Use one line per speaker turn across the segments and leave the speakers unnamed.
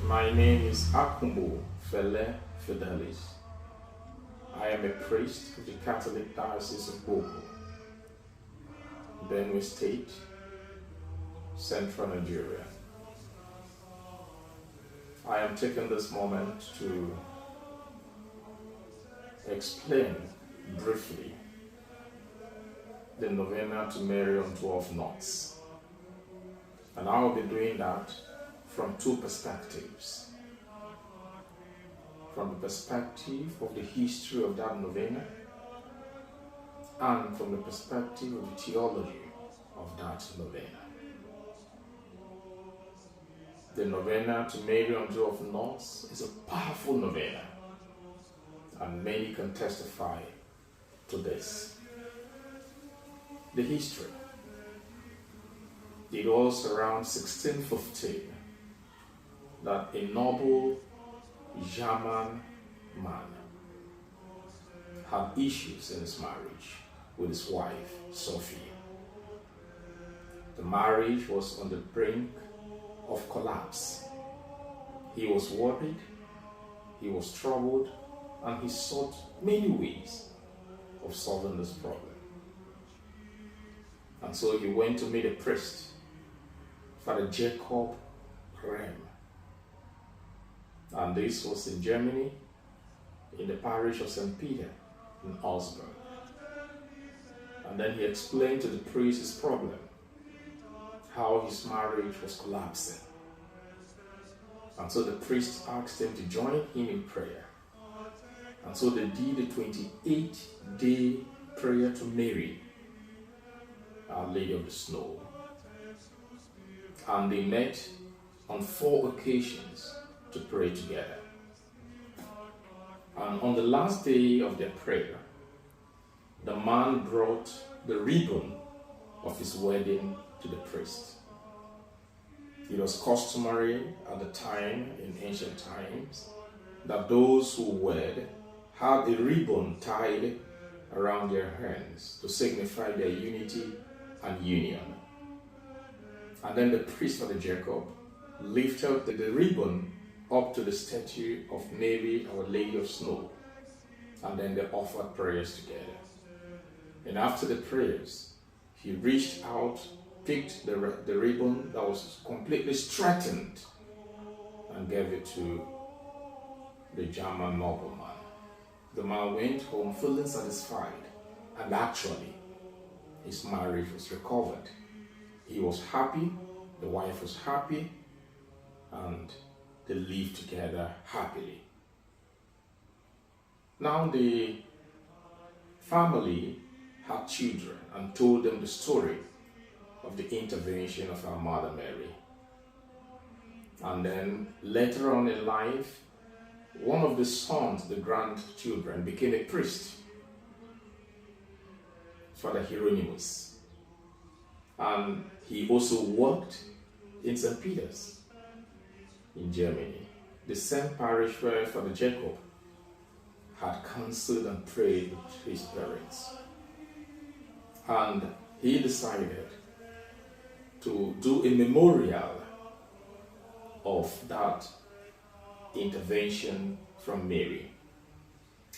My name is Akumbo Fele Fidelis. I am a priest of the Catholic Diocese of Boko, Benue State, Central Nigeria. I am taking this moment to explain briefly the novena to Mary on 12 knots. And I will be doing that from two perspectives. From the perspective of the history of that novena and from the perspective of the theology of that novena. The novena to Mary on 12 knots is a powerful novena, and many can testify to this. The history. It was around 1615 that a noble German man had issues in his marriage with his wife, Sophie. The marriage was on the brink of collapse. He was worried, he was troubled, and he sought many ways of solving this problem. And so he went to meet a priest, Father Jacob Rem. And this was in Germany, in the parish of St. Peter in Augsburg. And then he explained to the priest his problem, how his marriage was collapsing. And so the priest asked him to join him in prayer. And so they did a 28-day prayer to Mary, Our Lady of the Snow. And they met on 4 occasions to pray together. And on the last day of their prayer, the man brought the ribbon of his wedding to the priest. It was customary at the time, in ancient times, that those who wed had a ribbon tied around their hands to signify their unity and union. And then the priest, Father Jacob, lifted the ribbon up to the statue of Mary, Our Lady of Snow, and then they offered prayers together. And after the prayers, he reached out, picked the ribbon that was completely straightened, and gave it to the German nobleman. The man went home feeling satisfied, and actually, his marriage was recovered. He was happy, the wife was happy, and they lived together happily. Now the family had children and told them the story of the intervention of our Mother Mary. And then later on in life, one of the sons, the grandchildren, became a priest, Father Hieronymus. And he also worked in St. Peter's in Germany, the same parish where Father Jacob had counseled and prayed with his parents. And he decided to do a memorial of that intervention from Mary.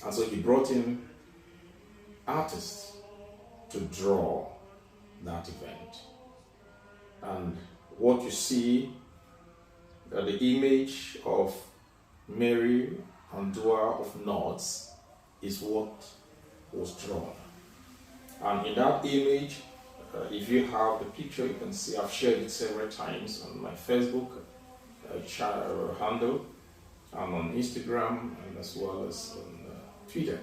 And so he brought in artists to draw that event. And what you see, the image of Mary on Doer of Knots, is what was drawn. And in that image, if you have the picture, you can see I've shared it several times on my Facebook handle, and on Instagram, and as well as on Twitter.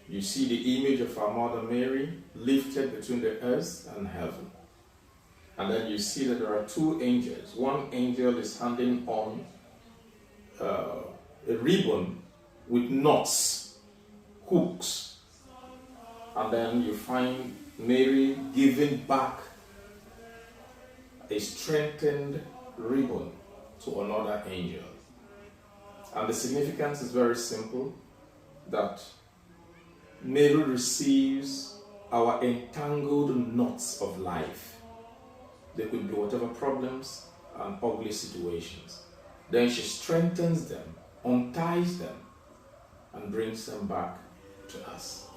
You see the image of our Mother Mary lifted between the earth and heaven. And then you see that there are 2 angels. One angel is handing on a ribbon with knots, hooks. And then you find Mary giving back a strengthened ribbon to another angel. And the significance is very simple, that Mary receives our entangled knots of life. There could be whatever problems and ugly situations. Then she strengthens them, unties them, and brings them back to us.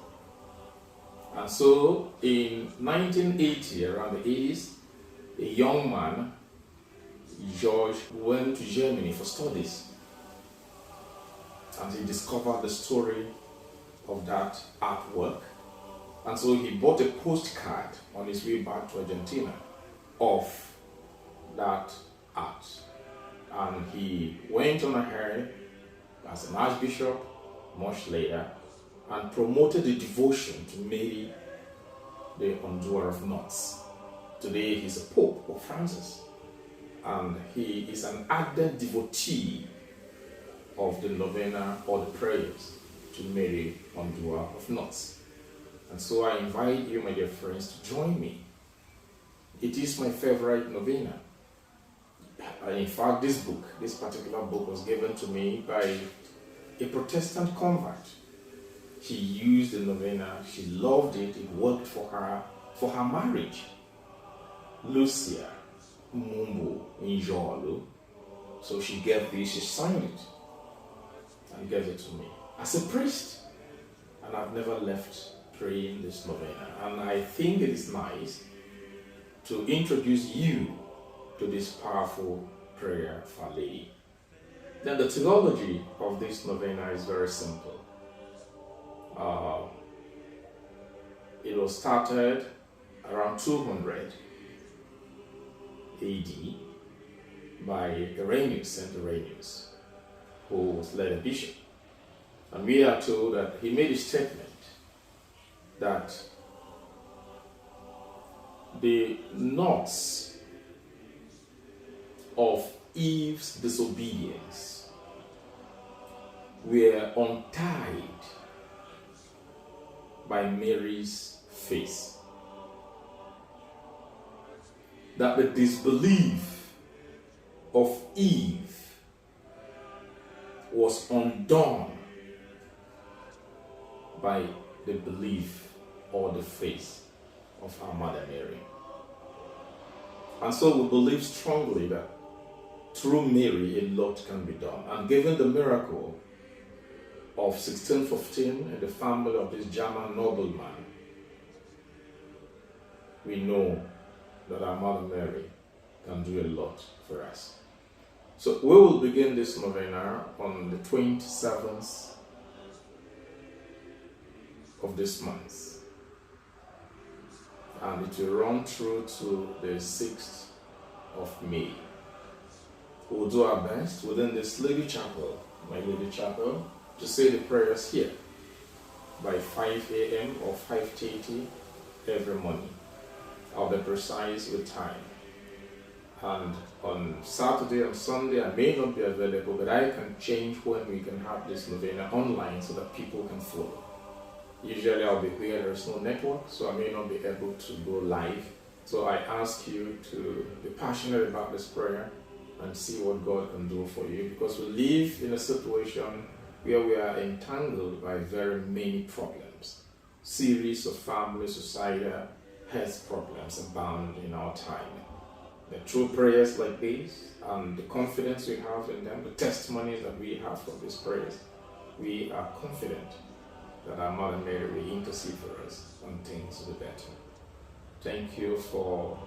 And so in 1980, around the 80s, a young man, George, went to Germany for studies. And he discovered the story of that artwork. And so he bought a postcard on his way back to Argentina of that art. And he went on ahead as an archbishop much later and promoted the devotion to Mary, the undoer of knots. Today he's a Pope, Pope Francis, and he is an ardent devotee of the novena or the prayers to Mary, undoer of knots. And so I invite you, my dear friends, to join me. It is my favorite novena. In fact, this particular book was given to me by a Protestant convert. She used the novena, she loved it, it worked for her marriage. Lucia Mumbu Njolu. So she gave this, she signed it and gave it to me as a priest. And I've never left praying this novena. And I think it is nice to introduce you to this powerful prayer for Our Lady. Then the theology of this novena is very simple. It was started around 200 AD by Irenaeus, Saint Irenaeus, who was led a bishop. And we are told that he made a statement that the knots of Eve's disobedience were untied by Mary's face. That the disbelief of Eve was undone by the belief or the faith of our Mother Mary. And so we believe strongly that through Mary a lot can be done. And given the miracle of 1615 in the family of this German nobleman, we know that our Mother Mary can do a lot for us. So we will begin this novena on the 27th of this month, and it will run through to the 6th of May. We will do our best within this Lady Chapel, my Lady Chapel, to say the prayers here by 5 a.m. or 5:30 every morning. I'll be precise with time. And on Saturday and Sunday, I may not be available, but I can change when we can have this novena online so that people can follow. Usually I'll be where there's no network, so I may not be able to go live. So I ask you to be passionate about this prayer and see what God can do for you, because we live in a situation where we are entangled by very many problems. Series of family, societal, health problems abound in our time. The true prayers like these and the confidence we have in them, the testimonies that we have from these prayers, we are confident that our Mother Mary will intercede for us and things will be better. Thank you for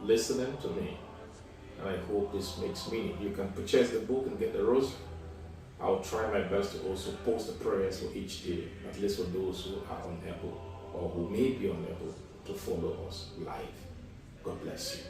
listening to me, and I hope this makes meaning. You can purchase the book and get the rosary. I'll try my best to also post the prayers for each day, at least for those who are unable or who may be unable to follow us live. God bless you.